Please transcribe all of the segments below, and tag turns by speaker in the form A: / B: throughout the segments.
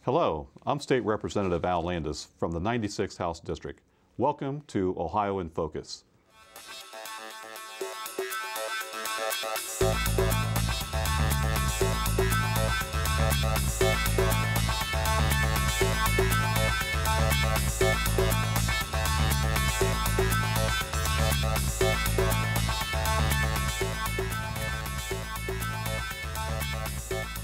A: Hello, I'm State Representative Al Landis from the 96th House District. Welcome to Ohio in Focus.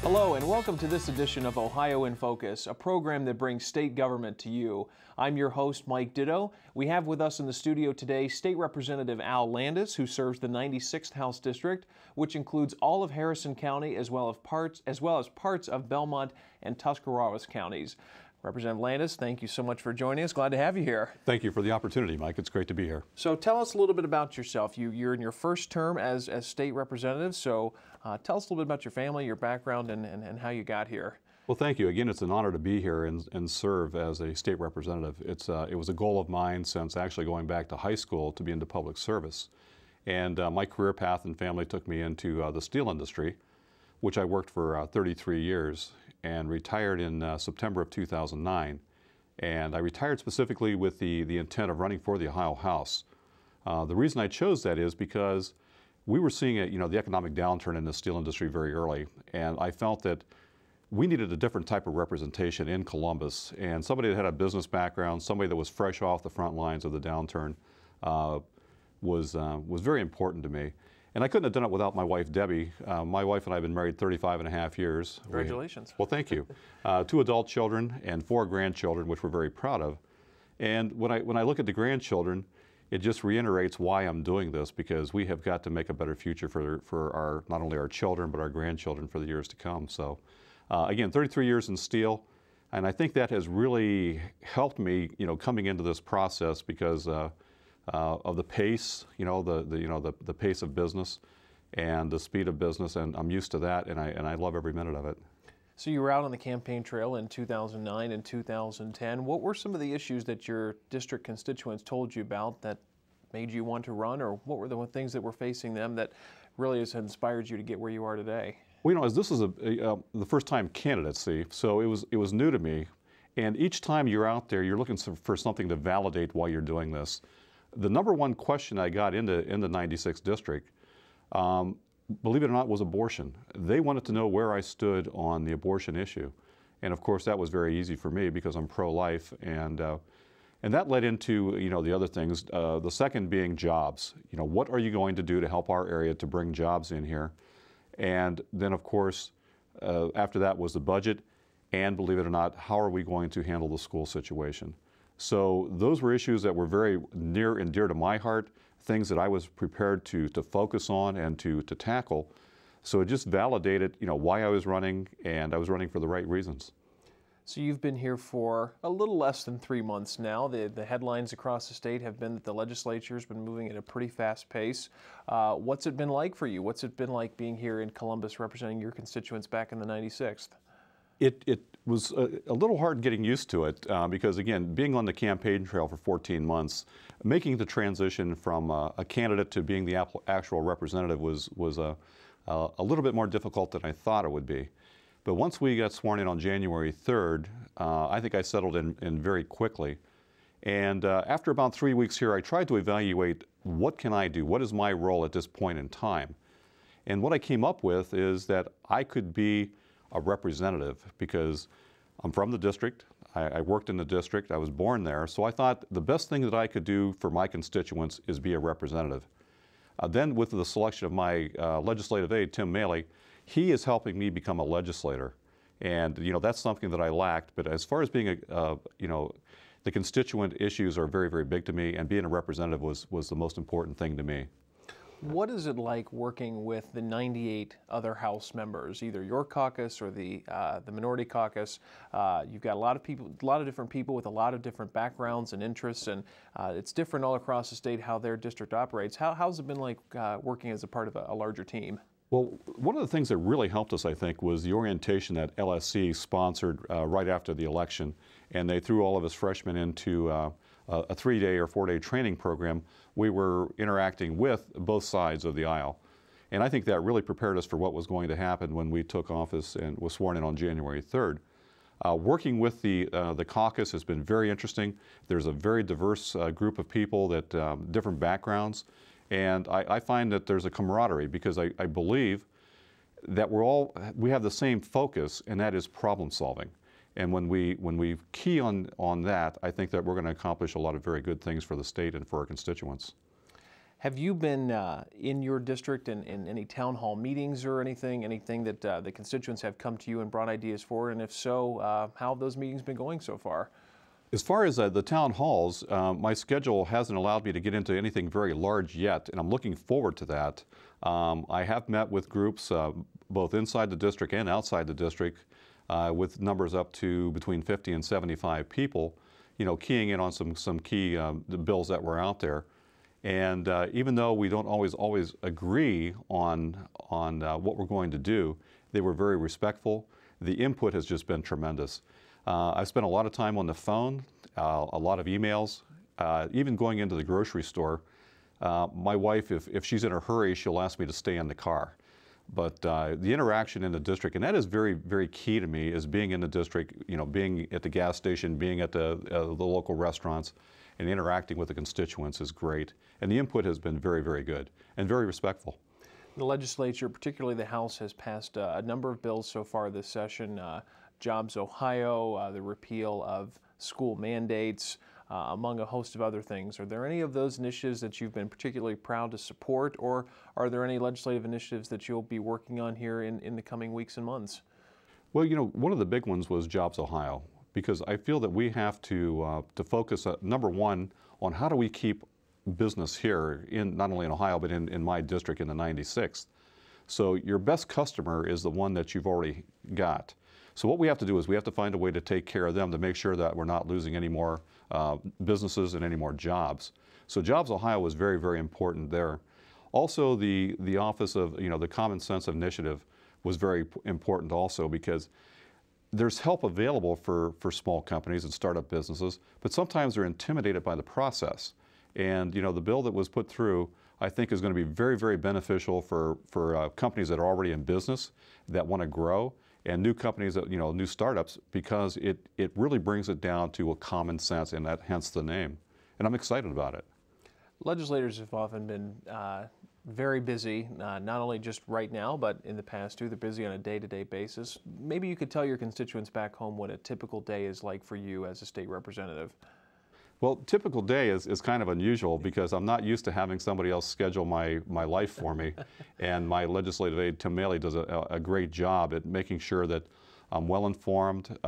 B: Hello and welcome to this edition of Ohio in Focus, a program that brings state government to you. I'm your host, Mike Ditto. We have with us in the studio today State Representative Al Landis, who serves the 96th House District, which includes all of Harrison County as well as parts of Belmont and Tuscarawas counties. Representative Landis, thank you so much for joining us. Glad to have you here.
A: Thank you for the opportunity, Mike. It's great to be here.
B: So tell us a little bit about yourself. You're in your first term as state representative, so tell us a little bit about your family, your background, and how you got here.
A: Well, thank you. Again, it's an honor to be here and serve as a state representative. It was a goal of mine since actually going back to high school to be into public service. And my career path and family took me into the steel industry, which I worked for 33 years and retired in September of 2009. And I retired specifically with the intent of running for the Ohio House. The reason I chose that is because we were seeing the economic downturn in the steel industry very early, and I felt that we needed a different type of representation in Columbus, and somebody that had a business background, somebody that was fresh off the front lines of the downturn was very important to me. And I couldn't have done it without my wife, Debbie. My wife and I have been married 35 and a half years.
B: Congratulations.
A: Well, thank you. 2 adult children and 4 grandchildren, which we're very proud of. And when I look at the grandchildren, it just reiterates why I'm doing this, because we have got to make a better future for not only our children, but our grandchildren for the years to come. So again, 33 years in steel, and I think that has really helped me, coming into this process because of the pace, the pace of business and the speed of business, and I'm used to that, and I love every minute of it.
B: So you were out on the campaign trail in 2009 and 2010. What were some of the issues that your district constituents told you about that made you want to run, or what were the things that were facing them that really has inspired you to get where you are today? Well,
A: as this is the first time candidacy, so it was new to me, and each time you're out there, you're looking for something to validate why you're doing this. The number one question I got in the 96th district, believe it or not, was abortion. They wanted to know where I stood on the abortion issue. And of course, that was very easy for me because I'm pro-life. And that led into, the other things. The second being jobs. What are you going to do to help our area to bring jobs in here? And then, of course, after that was the budget. And believe it or not, how are we going to handle the school situation? So those were issues that were very near and dear to my heart, things that I was prepared to focus on and to tackle. So it just validated, why I was running, and I was running for the right reasons.
B: So you've been here for a little less than 3 months now. The headlines across the state have been that the legislature's been moving at a pretty fast pace. What's it been like for you? What's it been like being here in Columbus representing your constituents back in the 96th?
A: It was a little hard getting used to it because, again, being on the campaign trail for 14 months, making the transition from a candidate to being the actual representative was a little bit more difficult than I thought it would be. But once we got sworn in on January 3rd, I think I settled in very quickly. And after about 3 weeks here, I tried to evaluate what can I do? What is my role at this point in time? And what I came up with is that I could be a representative because I'm from the district. I worked in the district. I was born there. So I thought the best thing that I could do for my constituents is be a representative. Then with the selection of my legislative aide, Tim Maley, he is helping me become a legislator. And that's something that I lacked. But as far as being the constituent issues are very, very big to me, and being a representative was the most important thing to me.
B: What is it like working with the 98 other House members, either your caucus or the minority caucus? You've got a lot of different people with a lot of different backgrounds and interests, and it's different all across the state how their district operates. How's it been like working as a part of a larger team?
A: Well, one of the things that really helped us, I think, was the orientation that LSC sponsored right after the election, and they threw all of us freshmen into a 3-day or 4-day training program. We were interacting with both sides of the aisle. And I think that really prepared us for what was going to happen when we took office and was sworn in on January 3rd. Working with the caucus has been very interesting. There's a very diverse group of people that different backgrounds, and I find that there's a camaraderie because I believe that we have the same focus, and that is problem solving. And when we key on that, I think that we're going to accomplish a lot of very good things for the state and for our constituents.
B: Have you been in your district in any town hall meetings or anything that the constituents have come to you and brought ideas for? And if so, how have those meetings been going so far?
A: As far as the town halls, my schedule hasn't allowed me to get into anything very large yet, and I'm looking forward to that. I have met with groups both inside the district and outside the district with numbers up to between 50 and 75 people, keying in on some key bills that were out there. And even though we don't always agree on what we're going to do, they were very respectful. The input has just been tremendous. I've spent a lot of time on the phone, a lot of emails, even going into the grocery store. My wife, if she's in a hurry, she'll ask me to stay in the car. But the interaction in the district, and that is very, very key to me, is being in the district, being at the gas station, being at the local restaurants, and interacting with the constituents is great. And the input has been very, very good and very respectful.
B: The legislature, particularly the House, has passed a number of bills so far this session. Jobs Ohio, the repeal of school mandates, among a host of other things. Are there any of those initiatives that you've been particularly proud to support, or are there any legislative initiatives that you'll be working on here in the coming weeks and months?
A: Well, one of the big ones was Jobs Ohio, because I feel that we have to focus, number one, on how do we keep business here, not only in Ohio, but in my district in the 96th. So your best customer is the one that you've already got. So what we have to do is we have to find a way to take care of them to make sure that we're not losing any more businesses and any more jobs. So Jobs Ohio was very, very important there. Also, the office of, the Common Sense Initiative was very important also, because there's help available for small companies and startup businesses, but sometimes they're intimidated by the process. And the bill that was put through, I think, is going to be very, very beneficial for companies that are already in business, that want to grow, and new companies, that new startups, because it really brings it down to a common sense, and that hence the name. And I'm excited about it.
B: Legislators have often been very busy, not only just right now, but in the past too. They're busy on a day-to-day basis. Maybe you could tell your constituents back home what a typical day is like for you as a state representative.
A: Well, typical day is kind of unusual, because I'm not used to having somebody else schedule my life for me. And my legislative aide, Tim Maley, does a great job at making sure that I'm well informed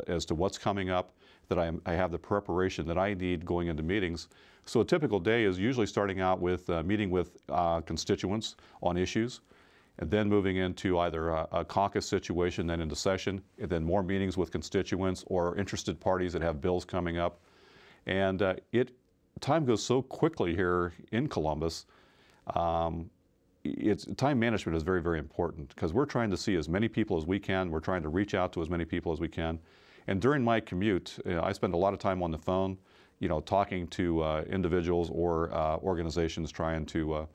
A: as to what's coming up, that I have the preparation that I need going into meetings. So a typical day is usually starting out with meeting with constituents on issues, and then moving into either a caucus situation, then into session, and then more meetings with constituents or interested parties that have bills coming up. And time goes so quickly here in Columbus. Time management is very, very important, because we're trying to see as many people as we can. We're trying to reach out to as many people as we can. And during my commute, I spend a lot of time on the phone, talking to individuals or organizations, trying to,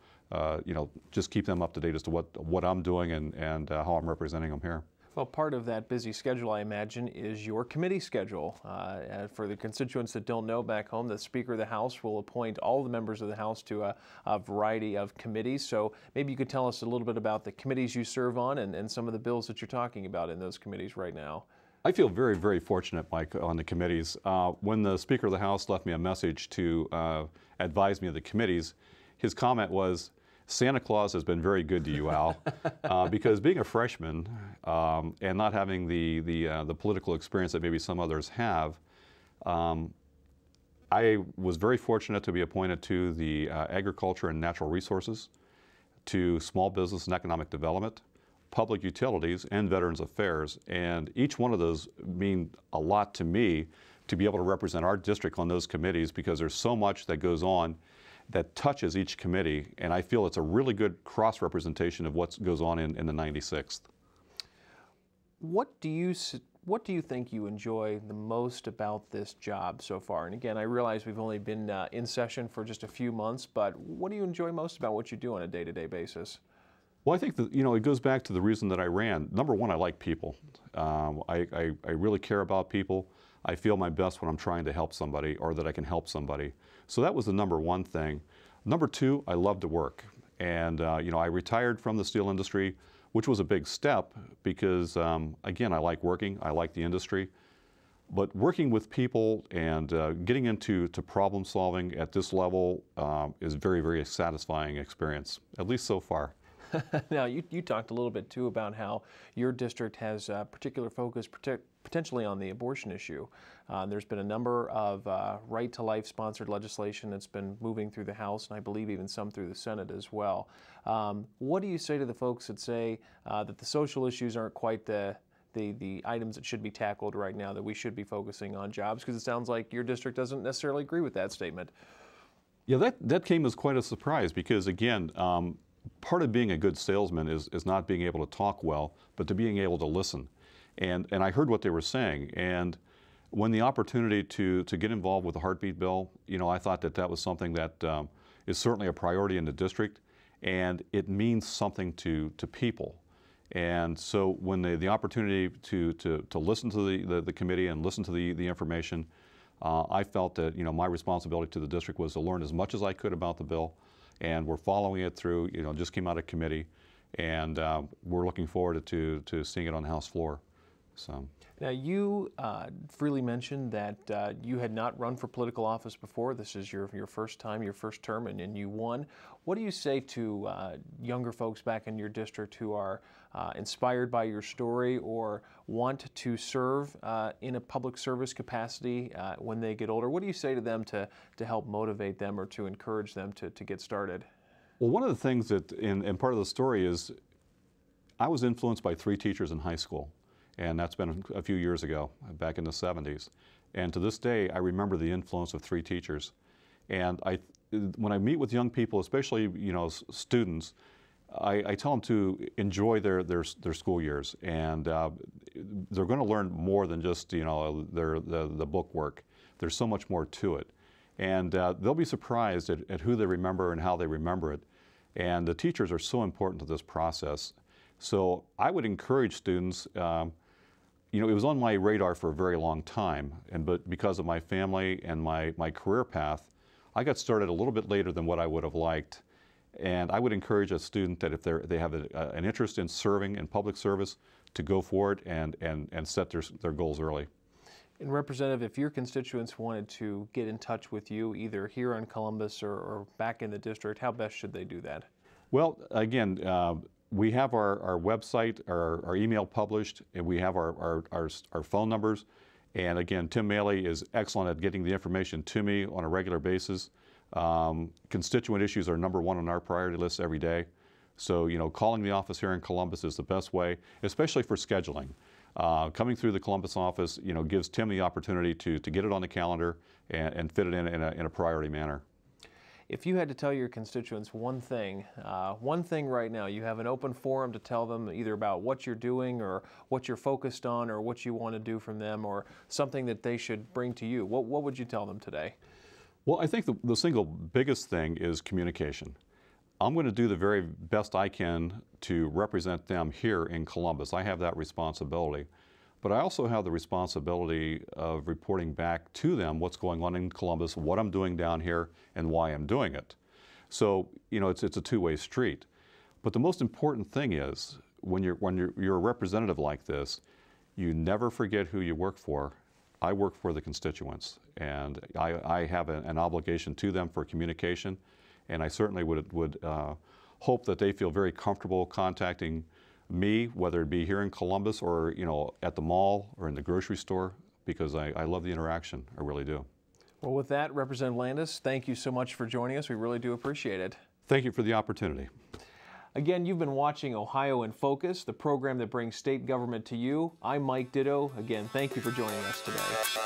A: just keep them up to date as to what I'm doing and how I'm representing them here.
B: Well, part of that busy schedule, I imagine, is your committee schedule. For the constituents that don't know back home, the Speaker of the House will appoint all the members of the House to a variety of committees. So maybe you could tell us a little bit about the committees you serve on and some of the bills that you're talking about in those committees right now.
A: I feel very, very fortunate, Mike, on the committees. When the Speaker of the House left me a message to advise me of the committees, his comment was, "Santa Claus has been very good to you, Al," because being a freshman and not having the political experience that maybe some others have, I was very fortunate to be appointed to the Agriculture and Natural Resources, to Small Business and Economic Development, Public Utilities, and Veterans Affairs. And each one of those mean a lot to me, to be able to represent our district on those committees, because there's so much that goes on that touches each committee, and I feel it's a really good cross-representation of what goes on in the 96th.
B: What do you think you enjoy the most about this job so far? And again, I realize we've only been in session for just a few months, but what do you enjoy most about what you do on a day-to-day basis?
A: Well, I think that, it goes back to the reason that I ran. Number one, I like people. I really care about people. I feel my best when I'm trying to help somebody or that I can help somebody. So that was the number one thing. Number two, I love to work. And, I retired from the steel industry, which was a big step because, again, I like working. I like the industry. But working with people and getting into problem solving at this level is very, very satisfying experience, at least so far.
B: Now, you talked a little bit too about how your district has a particular focus potentially on the abortion issue. There's been a number of right to life sponsored legislation that's been moving through the House, and I believe even some through the Senate as well. What do you say to the folks that say that the social issues aren't quite the items that should be tackled right now, that we should be focusing on jobs? Because it sounds like your district doesn't necessarily agree with that statement.
A: Yeah, that came as quite a surprise because, again, part of being a good salesman is not being able to talk well, but to being able to listen. And I heard what they were saying. And when the opportunity to get involved with the heartbeat bill, I thought that was something that is certainly a priority in the district, and it means something to people. And so when the opportunity to listen to the committee and listen to the information, I felt that my responsibility to the district was to learn as much as I could about the bill. And we're following it through, just came out of committee, and we're looking forward to seeing it on the House floor. So.
B: Now, you freely mentioned that you had not run for political office before. This is your first time, your first term, and you won. What do you say to younger folks back in your district who are inspired by your story or want to serve in a public service capacity when they get older? What do you say to them to help motivate them or to encourage them to get started?
A: Well, one of the things that, and part of the story is, I was influenced by 3 teachers in high school. And that's been a few years ago, back in the 70s. And to this day, I remember the influence of 3 teachers. And when I meet with young people, especially students, I tell them to enjoy their school years, and they're going to learn more than just the book work. There's so much more to it, and they'll be surprised at who they remember and how they remember it. And the teachers are so important to this process. So I would encourage students. It was on my radar for a very long time, but because of my family and my career path, I got started a little bit later than what I would have liked. And I would encourage a student that if they have an interest in serving in public service, to go for it and set their goals early.
B: And Representative, if your constituents wanted to get in touch with you, either here in Columbus or back in the district, how best should they do that?
A: Well, again, we have our website, our email published, and we have our phone numbers. And again, Tim Maley is excellent at getting the information to me on a regular basis. Constituent issues are number 1 on our priority list every day. So, calling the office here in Columbus is the best way, especially for scheduling. Coming through the Columbus office, gives Tim the opportunity to get it on the calendar and fit it in a priority manner.
B: If you had to tell your constituents one thing right now, you have an open forum to tell them either about what you're doing or what you're focused on or what you want to do from them or something that they should bring to you, what would you tell them today?
A: Well, I think the single biggest thing is communication. I'm going to do the very best I can to represent them here in Columbus. I have that responsibility. But I also have the responsibility of reporting back to them what's going on in Columbus, what I'm doing down here, and why I'm doing it. So, it's a two-way street. But the most important thing is, when you're a representative like this, you never forget who you work for. I work for the constituents, and I have an obligation to them for communication, and I certainly would hope that they feel very comfortable contacting me, whether it be here in Columbus or at the mall or in the grocery store, because I love the interaction. I really do.
B: Well, with that, Representative Landis, thank you so much for joining us. We really do appreciate it.
A: Thank you for the opportunity.
B: Again, you've been watching Ohio in Focus, the program that brings state government to you. I'm Mike Ditto. Again, thank you for joining us today.